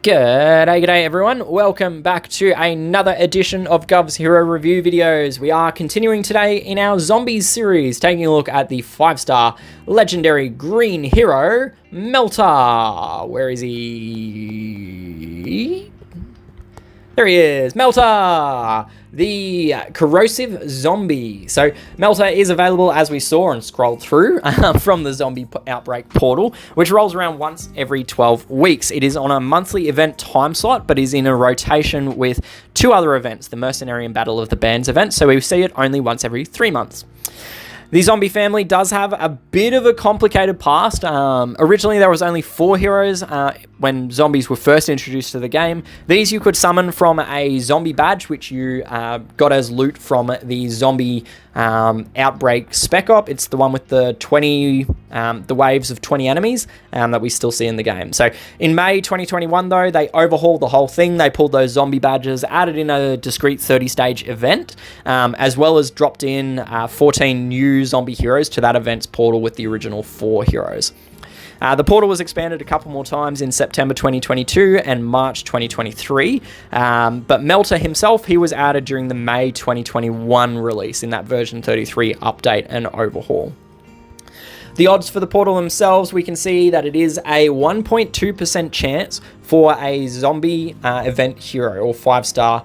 G'day everyone, welcome back to another edition of Guvs Hero Review videos. We are continuing today in our Zombies series, taking a look at the 5-star legendary green hero, MELTER. Where is he? There he is, MELTER, the Corrosive Zombie. So MELTER is available, as we saw and scrolled through, from the Zombie Outbreak portal, which rolls around once every 12 weeks. It is on a monthly event time slot, but is in a rotation with two other events, the Mercenary and Battle of the Bands event, so we see it only once every 3 months. The zombie family does have a bit of a complicated past. Originally, there was only 4 heroes when zombies were first introduced to the game. These you could summon from a zombie badge, which you got as loot from the Zombie Outbreak Spec Op. It's the one with the 20, the waves of 20 enemies that we still see in the game. So in May 2021, though, they overhauled the whole thing. They pulled those zombie badges, added in a discrete 30-stage event, as well as dropped in 14 new zombie heroes to that event's portal with the original 4 heroes. The portal was expanded a couple more times in September 2022 and March 2023, but MELTER himself, he was added during the May 2021 release in that version 33 update and overhaul. The odds for the portal themselves, we can see that it is a 1.2% chance for a zombie event hero or 5-star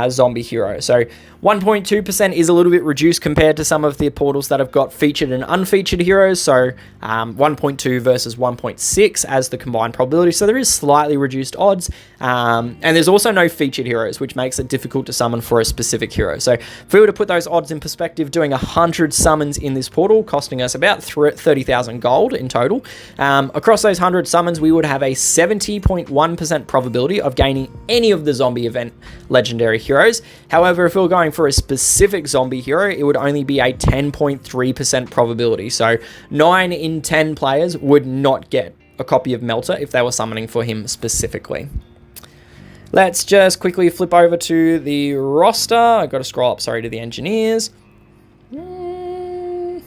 zombie hero. So 1.2% is a little bit reduced compared to some of the portals that have got featured and unfeatured heroes. So 1.2 versus 1.6 as the combined probability. So there is slightly reduced odds. And there's also no featured heroes, which makes it difficult to summon for a specific hero. So if we were to put those odds in perspective, doing 100 summons in this portal, costing us about 30,000 gold in total. Across those 100 summons, we would have a 70.1% probability of gaining any of the zombie event legendary heroes. However, if we were going for a specific zombie hero, it would only be a 10.3% probability. So 9 in 10 players would not get a copy of MELTER if they were summoning for him specifically. Let's just quickly flip over to the roster. I've got to scroll up, sorry, to the engineers. There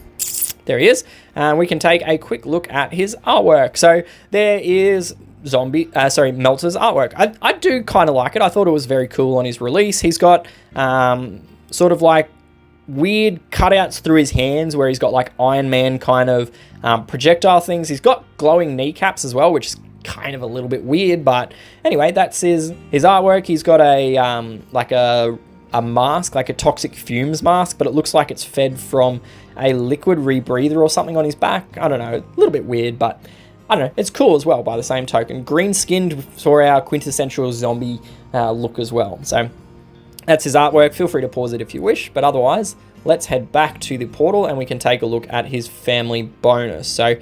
he is. We can take a quick look at his artwork. So there is MELTER's artwork. I do kind of like it. I thought it was very cool on his release. He's got sort of like weird cutouts through his hands where he's got like Iron Man kind of projectile things. He's got glowing kneecaps as well, which is kind of a little bit weird, but anyway, that's his artwork. He's got a mask, like a toxic fumes mask, but it looks like it's fed from a liquid rebreather or something on his back. I don't know, a little bit weird, but I don't know, it's cool as well by the same token. Green skinned for our quintessential zombie look as well. So that's his artwork. Feel free to pause it if you wish, but otherwise, let's head back to the portal and we can take a look at his family bonus. So,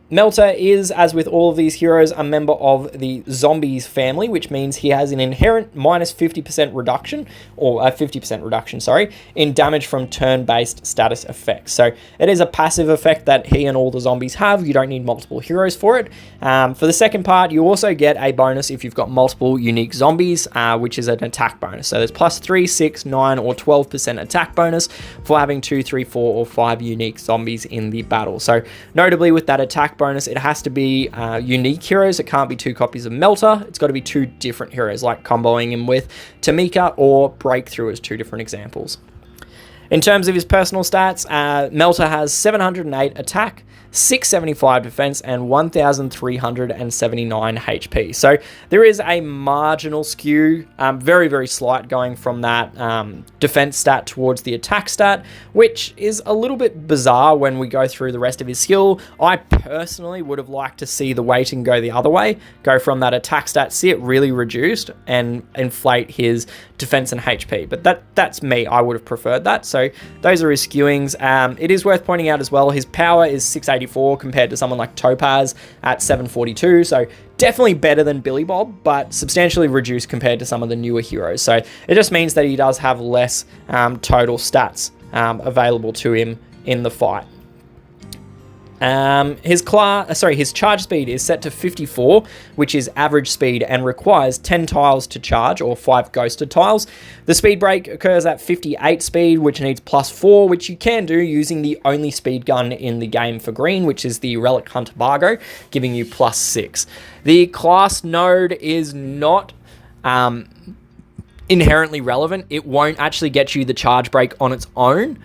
MELTER is, as with all of these heroes, a member of the Zombies family, which means he has an inherent minus 50% reduction, or a 50% reduction, sorry, in damage from turn-based status effects. So it is a passive effect that he and all the zombies have. You don't need multiple heroes for it. For the second part, you also get a bonus if you've got multiple unique zombies, which is an attack bonus. So there's plus 3, 6, 9, or 12% attack bonus for having 2, 3, 4, or 5 unique zombies in the battle. So notably with that attack bonus, it has to be unique heroes. It can't be 2 copies of MELTER. It's got to be 2 different heroes, like comboing him with Tamika or Breakthrough as 2 different examples. In terms of his personal stats, MELTER has 708 attack, 675 defense, and 1,379 HP. So there is a marginal skew, very, very slight, going from that defense stat towards the attack stat, which is a little bit bizarre when we go through the rest of his skill. I personally would have liked to see the weighting go the other way, go from that attack stat, see it really reduced, and inflate his defense and HP. But that's me. I would have preferred that. So those are his skewings. It is worth pointing out as well, his power is 684 compared to someone like Topaz at 742. So definitely better than Billy Bob, but substantially reduced compared to some of the newer heroes. So it just means that he does have less total stats available to him in the fight. His charge speed is set to 54, which is average speed and requires 10 tiles to charge, or 5 ghosted tiles. The speed break occurs at 58 speed, which needs +4, which you can do using the only speed gun in the game for green, which is the Relic Hunter Bargo, giving you +6. The class node is not inherently relevant. It won't actually get you the charge break on its own.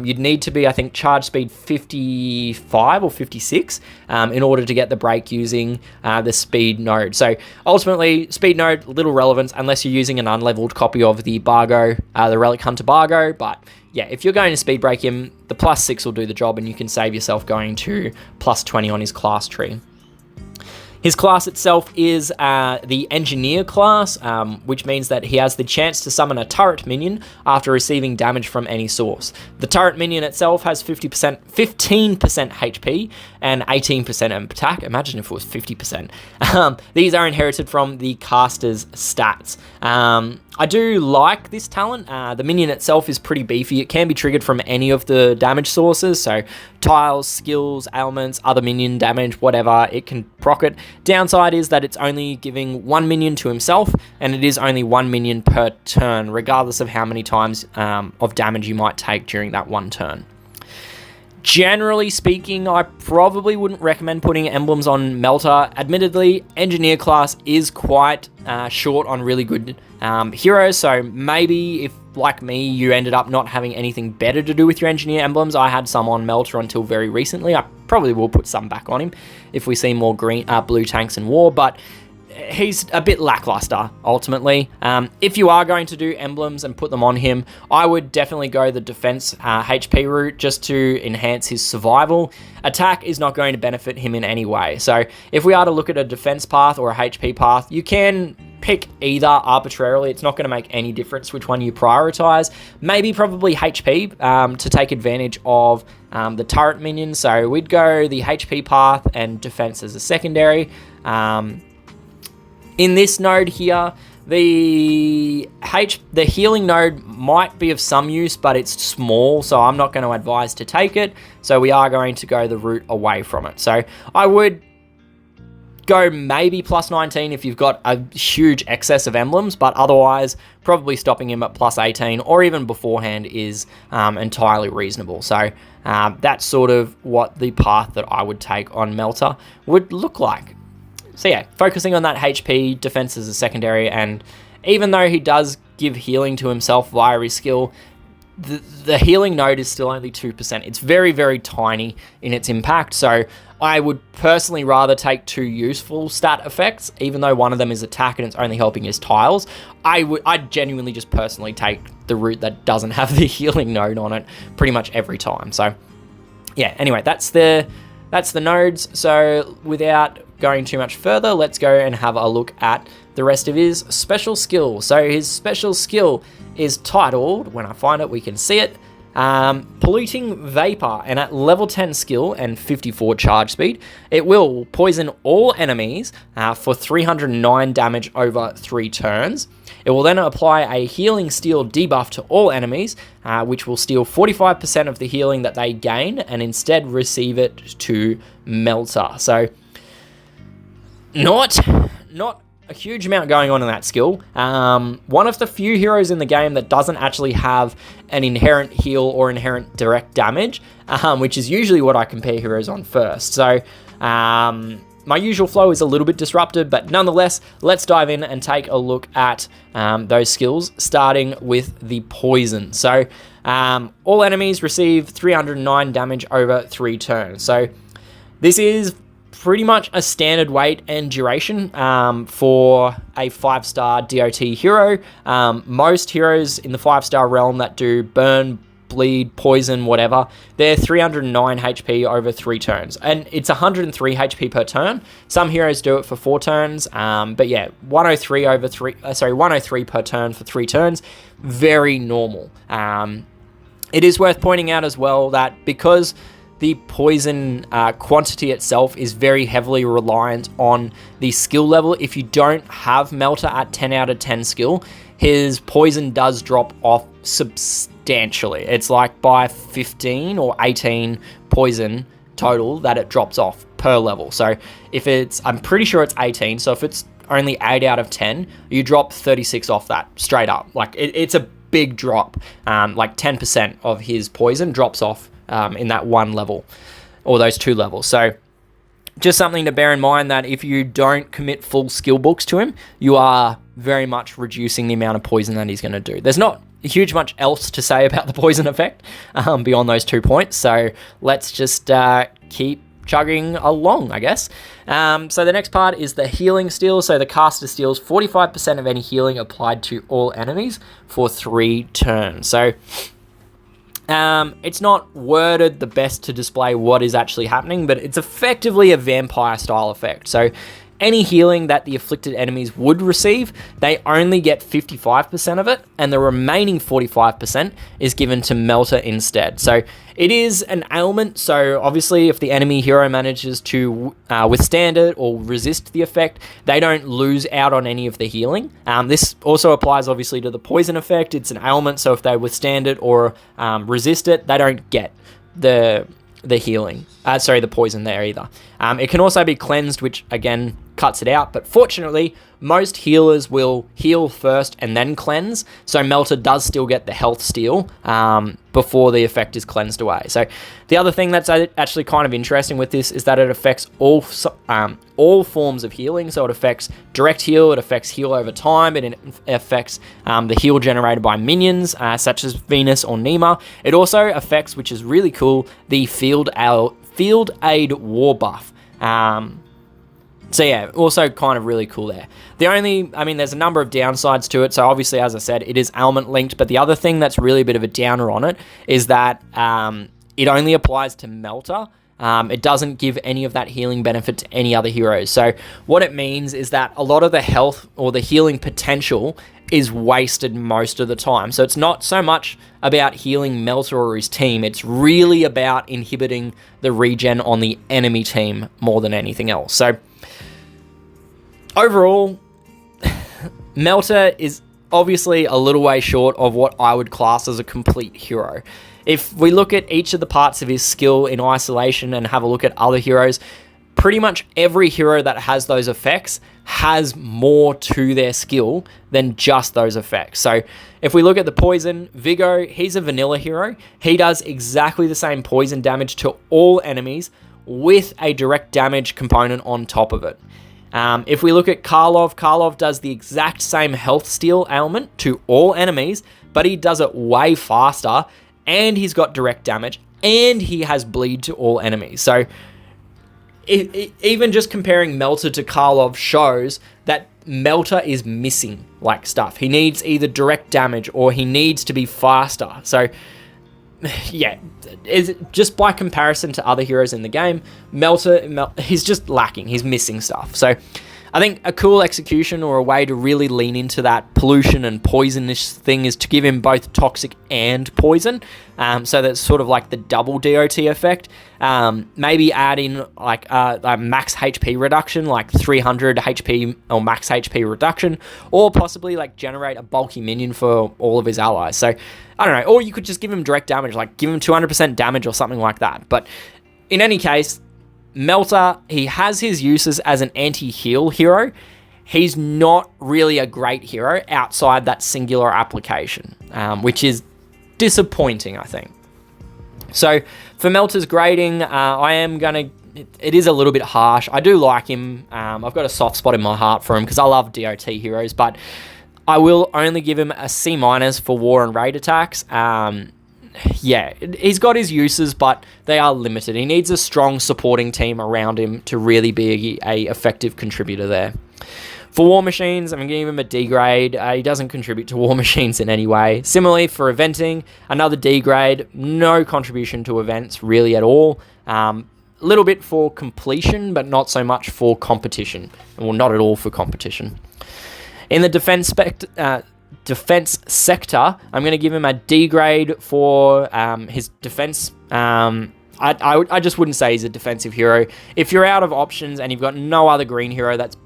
You'd need to be, I think, charge speed 55 or 56 in order to get the break using the speed node. So ultimately, speed node, little relevance unless you're using an unleveled copy of the Bargo, the Relic Hunter Bargo. But yeah, if you're going to speed break him, the +6 will do the job, and you can save yourself going to +20 on his class tree. His class itself is the Engineer class, which means that he has the chance to summon a turret minion after receiving damage from any source. The turret minion itself has 15% HP and 18% attack. Imagine if it was 50%. These are inherited from the caster's stats. I do like this talent. The minion itself is pretty beefy. It can be triggered from any of the damage sources, so tiles, skills, ailments, other minion damage, whatever, it can proc it. Downside is that it's only giving 1 minion to himself, and it is only 1 minion per turn, regardless of how many times of damage you might take during that one turn. Generally speaking, I probably wouldn't recommend putting emblems on Melter. Admittedly, Engineer class is quite short on really good heroes, so maybe if, like me, you ended up not having anything better to do with your Engineer emblems. I had some on Melter until very recently. I probably will put some back on him if we see more blue tanks in war, but he's a bit lackluster, ultimately. If you are going to do emblems and put them on him, I would definitely go the defense HP route just to enhance his survival. Attack is not going to benefit him in any way. So if we are to look at a defense path or a HP path, you can pick either arbitrarily. It's not going to make any difference which one you prioritize. Maybe probably HP to take advantage of the turret minion. So we'd go the HP path and defense as a secondary. In this node here, the healing node might be of some use, but it's small, so I'm not going to advise to take it. So we are going to go the route away from it. So I would go maybe +19 if you've got a huge excess of emblems, but otherwise probably stopping him at +18 or even beforehand is entirely reasonable. So that's sort of what the path that I would take on Melter would look like. So yeah, focusing on that HP, defense as a secondary, and even though he does give healing to himself via his skill, the healing node is still only 2%. It's very, very tiny in its impact, so I would personally rather take 2 useful stat effects, even though one of them is attack and it's only helping his tiles. I'd genuinely just personally take the route that doesn't have the healing node on it pretty much every time. So yeah, anyway, that's the nodes. So without going too much further, let's go and have a look at the rest of his special skill. So his special skill is titled, when I find it we can see it, Polluting Vapor, and at level 10 skill and 54 charge speed, it will poison all enemies for 309 damage over 3 turns. It will then apply a healing steal debuff to all enemies, which will steal 45% of the healing that they gain and instead receive it to Melter. So not a huge amount going on in that skill. One of the few heroes in the game that doesn't actually have an inherent heal or inherent direct damage, which is usually what I compare heroes on first. So my usual flow is a little bit disrupted, but nonetheless, let's dive in and take a look at those skills, starting with the poison. So all enemies receive 309 damage over 3 turns. So this is pretty much a standard weight and duration for a 5-star DOT hero. Most heroes in the 5-star realm that do burn, bleed, poison, whatever, they're 309 HP over 3 turns. And it's 103 HP per turn. Some heroes do it for 4 turns. But yeah, 103 per turn for 3 turns. Very normal. It is worth pointing out as well that because the poison quantity itself is very heavily reliant on the skill level. If you don't have Melter at 10 out of 10 skill, his poison does drop off substantially. It's like by 15 or 18 poison total that it drops off per level. So if it's, I'm pretty sure it's 18, so if it's only 8 out of 10, you drop 36 off that straight up. Like it's a big drop. Like 10% of his poison drops off in that one level, or those 2 levels. So just something to bear in mind, that if you don't commit full skill books to him, you are very much reducing the amount of poison that he's going to do. There's not huge much else to say about the poison effect beyond those 2 points. So let's just keep chugging along, I guess. So the next part is the healing steal. So the caster steals 45% of any healing applied to all enemies for 3 turns. So it's not worded the best to display what is actually happening, but it's effectively a vampire style effect. So any healing that the afflicted enemies would receive, they only get 55% of it, and the remaining 45% is given to Melter instead. So it is an ailment, so obviously if the enemy hero manages to withstand it or resist the effect, they don't lose out on any of the healing. This also applies obviously to the poison effect. It's an ailment, so if they withstand it or resist it, they don't get the healing. The poison there either. It can also be cleansed, which again cuts it out, but fortunately most healers will heal first and then cleanse, so Melter does still get the health steal before the effect is cleansed away. So the other thing that's actually kind of interesting with this is that it affects all forms of healing. So it affects direct heal, it affects heal over time, it affects the heal generated by minions such as Venus or Nima. It also affects, which is really cool, the field aid war buff. So yeah, also kind of really cool there. There's a number of downsides to it. So obviously, as I said, it is ailment linked, but the other thing that's really a bit of a downer on it is that it only applies to Melter. It doesn't give any of that healing benefit to any other heroes. So what it means is that a lot of the health or the healing potential is wasted most of the time. So it's not so much about healing Melter or his team, it's really about inhibiting the regen on the enemy team more than anything else. So overall, Melter is obviously a little way short of what I would class as a complete hero. If we look at each of the parts of his skill in isolation and have a look at other heroes, pretty much every hero that has those effects has more to their skill than just those effects. So if we look at the poison, Vigo, he's a vanilla hero. He does exactly the same poison damage to all enemies with a direct damage component on top of it. If we look at Karlov does the exact same health steal ailment to all enemies, but he does it way faster, and he's got direct damage, and he has bleed to all enemies. So even just comparing Melter to Karlov shows that Melter is missing like stuff. He needs either direct damage or he needs to be faster. So yeah, just by comparison to other heroes in the game, Melter, he's just lacking. He's missing stuff. So I think a cool execution or a way to really lean into that pollution and poisonish thing is to give him both toxic and poison. So that's sort of like the double DOT effect. Maybe add in like a max HP reduction, like 300 HP or max HP reduction, or possibly like generate a bulky minion for all of his allies. So I don't know, or you could just give him direct damage, like give him 200% damage or something like that. But in any case, Melter, he has his uses as an anti-heal hero. He's not really a great hero outside that singular application, which is disappointing, I think. So for Melter's grading, it is a little bit harsh. I do like him. I've got a soft spot in my heart for him because I love DOT heroes, but I will only give him a C- for war and raid attacks. Yeah, he's got his uses, but they are limited. He needs a strong supporting team around him to really be a effective contributor there. For War Machines, I'm going to give him a D grade. He doesn't contribute to War Machines in any way. Similarly, for eventing, another D grade. No contribution to events really at all. A little bit for completion, but not so much for competition. Well, not at all for competition. In the defense sector, I'm going to give him a D grade for his defense. I just wouldn't say he's a defensive hero. If you're out of options and you've got no other green hero that's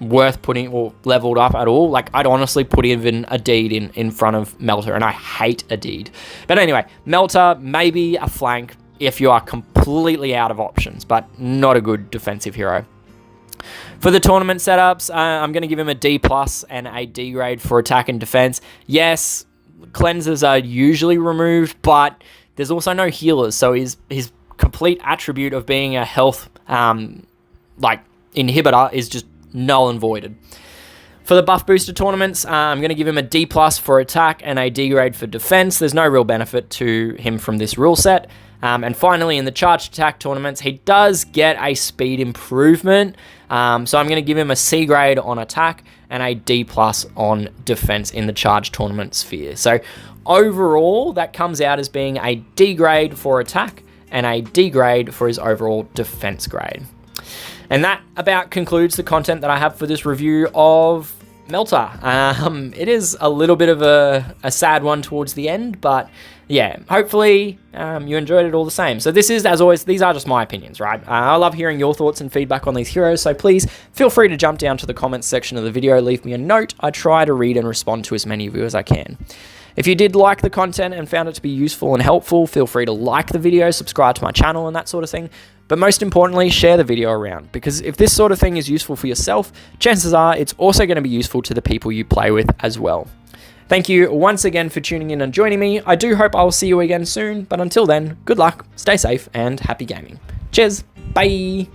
worth putting or leveled up at all, like I'd honestly put even a deed in front of Melter, and I hate a deed. But anyway, Melter, maybe a flank. if you are completely out of options, but not a good defensive hero. For the tournament setups, I'm going to give him a D+ and a D grade for attack and defense. Yes, cleansers are usually removed, but there's also no healers, so his complete attribute of being a health inhibitor is just null and voided. For the buff booster tournaments, I'm going to give him a D+ for attack and a D grade for defense. There's no real benefit to him from this rule set. And finally, in the charged attack tournaments, he does get a speed improvement. So I'm going to give him a C grade on attack and a D+ on defense in the charged tournament sphere. So overall, that comes out as being a D grade for attack and a D grade for his overall defense grade. And that about concludes the content that I have for this review of Melter. It is a little bit of a sad one towards the end, but yeah, hopefully you enjoyed it all the same. So this is, as always, these are just my opinions, right? I love hearing your thoughts and feedback on these heroes, so please feel free to jump down to the comments section of the video, leave me a note. I try to read and respond to as many of you as I can. If you did like the content and found it to be useful and helpful, feel free to like the video, subscribe to my channel and that sort of thing. But most importantly, share the video around, because if this sort of thing is useful for yourself, chances are it's also going to be useful to the people you play with as well. Thank you once again for tuning in and joining me. I do hope I will see you again soon, but until then, good luck, stay safe, and happy gaming. Cheers, bye!